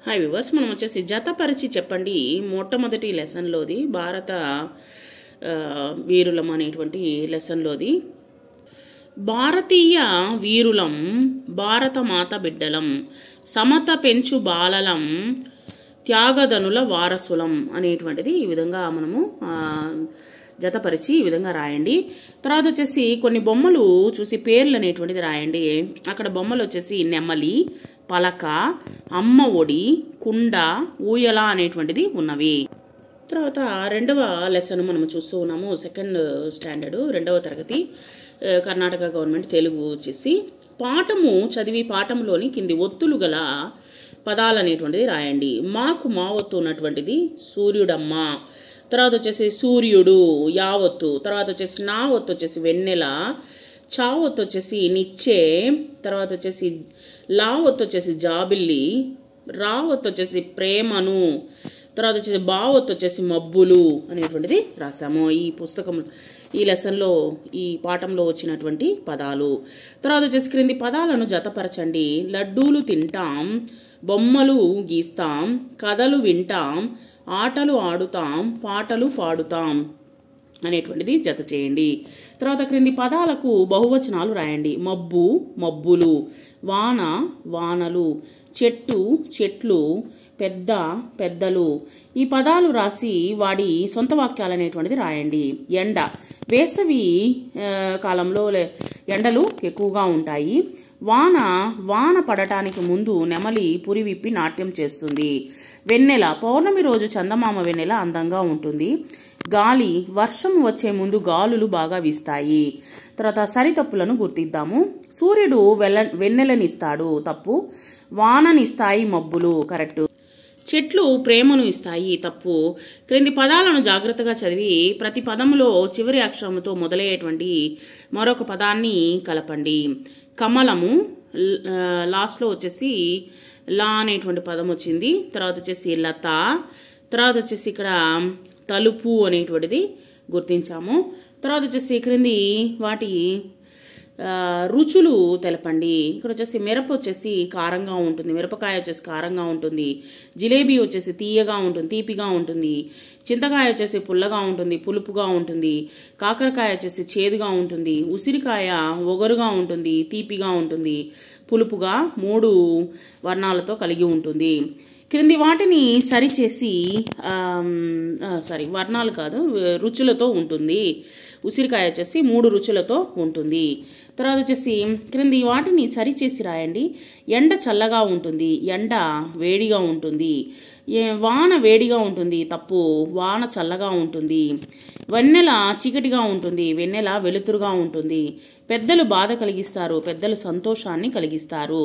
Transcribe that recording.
Hi viewers, మనం వచ్చేసి జతపరిచి చెప్పండి మొట్టమొదటి లెసన్లోది భారత వీరులం అనేటువంటి లెసన్లోది. భారతీయ వీరులం భారత మాత బిడ్డలం, సమత పెంచు బాలలం, త్యాగధనుల వారసులం అనేటువంటిది ఈ విధంగా మనము జతపరిచి ఈ విధంగా రాయండి. తర్వాత వచ్చేసి కొన్ని బొమ్మలు చూసి పేర్లు అనేటువంటిది రాయండి. అక్కడ బొమ్మలు వచ్చేసి నెమలి, పలక, అమ్మ ఒడి, కుండ, ఊయల అనేటువంటిది ఉన్నవి. తర్వాత రెండవ లెసన్ మనం చూస్తూ ఉన్నాము. సెకండ్ స్టాండర్డ్ 2వ తరగతి కర్ణాటక గవర్నమెంట్ తెలుగు వచ్చేసి పాఠము చదివి పాఠంలోని కింది ఒత్తులు గల పదాలు అనేటువంటిది రాయండి. మాకు మా ఒత్తు ఉన్నటువంటిది సూర్యుడమ్మ, తర్వాత వచ్చేసి సూర్యుడు యావత్తు, తర్వాత వచ్చేసి నా ఒత్తు వచ్చేసి వెన్నెల, చా ఒత్తు వచ్చేసి నిచ్చే, తర్వాత వచ్చేసి లా ఒత్తు వచ్చేసి జాబిల్లి, రా ఒత్తు వచ్చేసి ప్రేమను, తర్వాత వచ్చేసి బా ఒత్తు వచ్చేసి మబ్బులు అనేటువంటిది రాసాము. ఈ పుస్తకం ఈ లెసన్లో ఈ పాఠంలో వచ్చినటువంటి పదాలు. తర్వాత వచ్చేసి క్రింది పదాలను జతపరచండి. లడ్డూలు తింటాం, బొమ్మలు గీస్తాం, కథలు వింటాం, ఆటలు ఆడుతాం, పాటలు పాడుతాం అనేటువంటిది జత చేయండి. తర్వాత క్రింది పదాలకు బహువచనాలు రాయండి. మబ్బు మబ్బులు, వాన వానలు, చెట్టు చెట్లు, పెద్ద పెద్దలు. ఈ పదాలు రాసి వాడి సొంత వాక్యాలు అనేటువంటిది రాయండి. ఎండ వేసవి కాలంలో ఎండలు ఎక్కువగా ఉంటాయి. వాన వాన పడటానికి ముందు నెమలి పురి విప్పి నాట్యం చేస్తుంది. వెన్నెల పౌర్ణమి రోజు చందమామ వెన్నెల అందంగా ఉంటుంది. గాలి వర్షం వచ్చే ముందు గాలులు బాగా వీస్తాయి. తర్వాత సరితప్పులను గుర్తిద్దాము. సూర్యుడు వెన్నెలనిస్తాడు, తప్పు. వాననిస్తాయి మబ్బులు, కరెక్ట్. చెట్లు ప్రేమను ఇస్తాయి, తప్పు. క్రింది పదాలను జాగ్రత్తగా చదివి ప్రతి పదములో చివరి అక్షరముతో మొదలయ్యేటువంటి మరొక పదాన్ని కలపండి. కమలము లాస్ట్లో వచ్చేసి లా అనేటువంటి పదం వచ్చింది. తర్వాత వచ్చేసి లత, తర్వాత వచ్చేసి ఇక్కడ తలుపు అనేటువంటిది గుర్తించాము. తర్వాత వచ్చేసి క్రింది వాటి రుచులు తెలపండి. ఇక్కడ వచ్చేసి మిరప వచ్చేసి కారంగా ఉంటుంది, మిరపకాయ వచ్చేసి కారంగా ఉంటుంది. జిలేబీ వచ్చేసి తీయగా ఉంటుంది, తీపిగా ఉంటుంది. చింతకాయ వచ్చేసి పుల్లగా ఉంటుంది, పులుపుగా ఉంటుంది. కాకరకాయ వచ్చేసి చేదుగా ఉంటుంది. ఉసిరికాయ ఒగరుగా ఉంటుంది, తీపిగా ఉంటుంది, పులుపుగా 3 వర్ణాలతో కలిగి ఉంటుంది. క్రింది వాటిని సరిచేసి వర్ణాలు కాదు రుచులతో ఉంటుంది. ఉసిరికాయ వచ్చేసి 3 రుచులతో ఉంటుంది. తర్వాత వచ్చేసి క్రింది వాటిని సరిచేసి రాయండి. ఎండ చల్లగా ఉంటుంది, ఎండ వేడిగా ఉంటుంది. వాన వేడిగా ఉంటుంది, తప్పు. వాన చల్లగా ఉంటుంది. వెన్నెల చీకటిగా ఉంటుంది, వెన్నెల వెలుతురుగా ఉంటుంది. పెద్దలు బాధ కలిగిస్తారు, పెద్దలు సంతోషాన్ని కలిగిస్తారు.